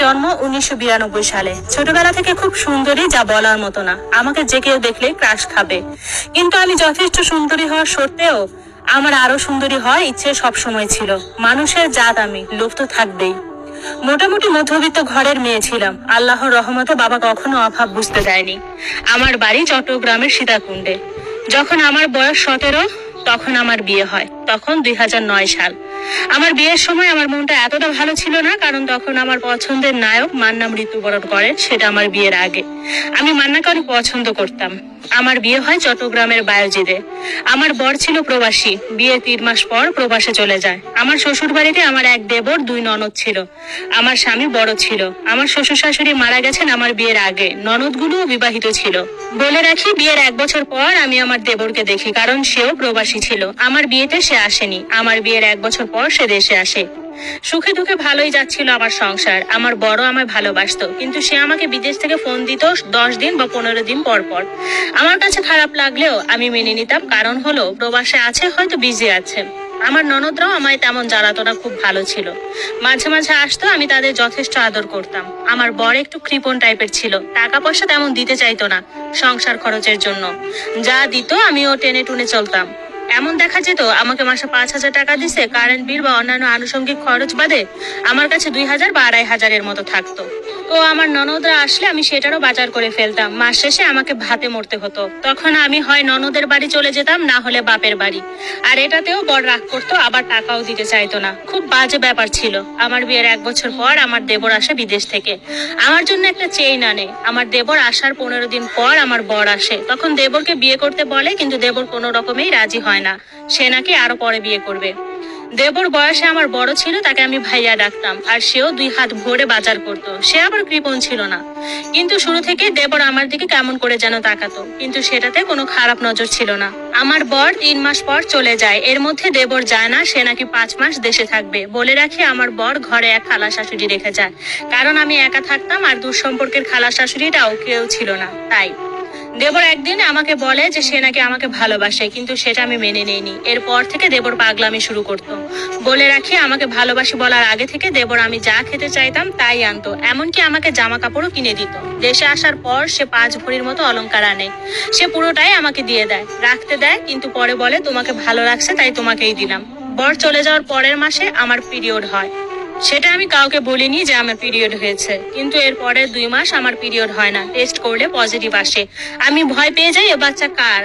জন্ম 1992 সালে। ছোটবেলা থেকে খুব সুন্দরী, যা বলার মতো না। আমাকে যে কেউ দেখলে ক্রাশ খাবে। কিন্তু আমি যথেষ্ট সুন্দরী হওয়া সত্ত্বেও আমার আরো সুন্দরী হওয়ার ইচ্ছে সবসময় ছিল। মানুষের জাত আমি, লোভ তো থাকবেই। মোটামুটি মধ্যবিত্ত ঘরের মেয়ে ছিলাম। আল্লাহর রহমতে বাবা কখনো অভাব বুঝতে দেয়নি। আমার বাড়ি চট্টগ্রামের সীতাকুণ্ডে। যখন আমার বয়স 17, তখন আমার বিয়ে হয়। তখন 2009 সাল। আমার বিয়ের সময় আমার মনটা এতটা ভালো ছিল না, কারণ তখন আমার পছন্দের নায়ক মান্না মৃত্যুবরণ করেন। সেটা আমার বিয়ের আগে। আমি মান্নাকে অনেক পছন্দ করতাম। আমার বিয়ে হয় চট্টগ্রামের বায়োজিদে। আমার বর ছিল প্রবাসী। বিয়ের 3 মাস পর প্রবাসে চলে যায়। আমার শ্বশুর বাড়িতে আমার এক দেবর, 2 ননদ ছিল। আমার স্বামী বড় ছিল। আমার শ্বশুর শাশুড়ি মারা গেছেন আমার বিয়ের আগে। ননদগুলো বিবাহিত ছিল। বলে রাখি, বিয়ের 1 বছর পর আমি আমার দেবরকে দেখি, কারণ সেও প্রবাসী ছিল। আমার বিয়েতে সে আসেনি। আমার বিয়ের 1 বছর পর সে দেশে আসে। সুখে দুঃখে ভালোই যাচ্ছিল আমার সংসার। আমার বড় আমায় ভালোবাসতো, কিন্তু সে আমাকে বিদেশ থেকে ফোন দিত 10 দিন বা 15 দিন পর পর। আমার কাছে খারাপ লাগলেও আমি মেনে নিতাম, কারণ হলো প্রবাসে আছে, হয়তো বিজি আছে। আমার ননদরাও আমায় তেমন জ্বালাতো না, খুব ভালো ছিল। মাঝে মাঝে আসতো, আমি তাদের যথেষ্ট আদর করতাম। আমার বর একটু কৃপণ টাইপের ছিল। টাকা পয়সা তেমন দিতে চাইতো না সংসার খরচের জন্য। যা দিত আমিও টেনে টুনে চলতাম। এমন দেখা যেত আমাকে মাসে 5,000 টাকা দিছে, কারেন্ট বিল বা অন্যান্য আনুষঙ্গিক খরচ বাদে আমার কাছে 2,000 বা 2,500 মতো থাকতো। তো আমার ননদরা আসলে আমি সেটারও বাজার করে ফেলতাম। মাস শেষে আমাকে ভাতে মরতে হতো। তখন আমি হয় ননদের বাড়ি চলে যেতাম, না হলে বাপের বাড়ি। আর এটাতেও বড় রাগ করতো, আবার টাকাও দিতে চাইতো না। খুব বাজে ব্যাপার ছিল। আমার বিয়ের 1 বছর পর আমার দেবর আসে বিদেশ থেকে। আমার জন্য একটা চেইন আনে। আমার দেবর আসার 15 দিন পর আমার বর আসে। তখন দেবরকে বিয়ে করতে বলে, কিন্তু দেবর কোনো রকমেই রাজি হয় না। সে নাকি আরো পরে বিয়ে করবে। দেবর বয়সে আমার বড় ছিল, তাকে আমি ভাইয়া ডাকতাম। আর সেও 2 হাত ভরে বাজার করতো। সে আবার কৃপণ ছিল না। কিন্তু শুরু থেকেই দেবর আমার দিকে কেমন করে যেন তাকাতো, কিন্তু সেটাতে কোনো খারাপ নজর ছিল না। আমার বর 3 মাস পর চলে যায়। এর মধ্যে দেবর যায় না, সে নাকি 5 মাস দেশে থাকবে। বলে রাখি, আমার বর ঘরে এক খালা শাশুড়ি রেখে যায়, কারণ আমি একা থাকতাম আর দূর সম্পর্কের খালা শাশুড়িটাও কেউ ছিল না। তাই দেবর একদিন আমাকে বলে যে সে নাকি আমাকে ভালোবাসে, কিন্তু সেটা আমি মেনে নেইনি। এরপর থেকে দেবর পাগলামি শুরু করতো। বলে রাখি, আমাকে ভালোবাসি বলার আগে থেকে দেবর আমি যা খেতে চাইতাম তাই আনতো। এমনকি আমাকে জামা কাপড়ও কিনে দিত। দেশে আসার পর সে 5 ভরির মতো অলংকার আনে। সে পুরোটাই আমাকে দিয়ে দেয়, রাখতে দেয়, কিন্তু পরে বলে তোমাকে ভালো লাগছে তাই তোমাকেই দিলাম। বর চলে যাওয়ার পরের মাসে আমার পিরিয়ড হয়। সেটা আমি কাউকে বলিনি যে আমার পিরিয়ড হয়েছে, কিন্তু এর পরের 2 মাস আমার পিরিয়ড হয় না। টেস্ট করলে পজিটিভ আসে। আমি ভয় পেয়ে যাই, এ বাচ্চা কার।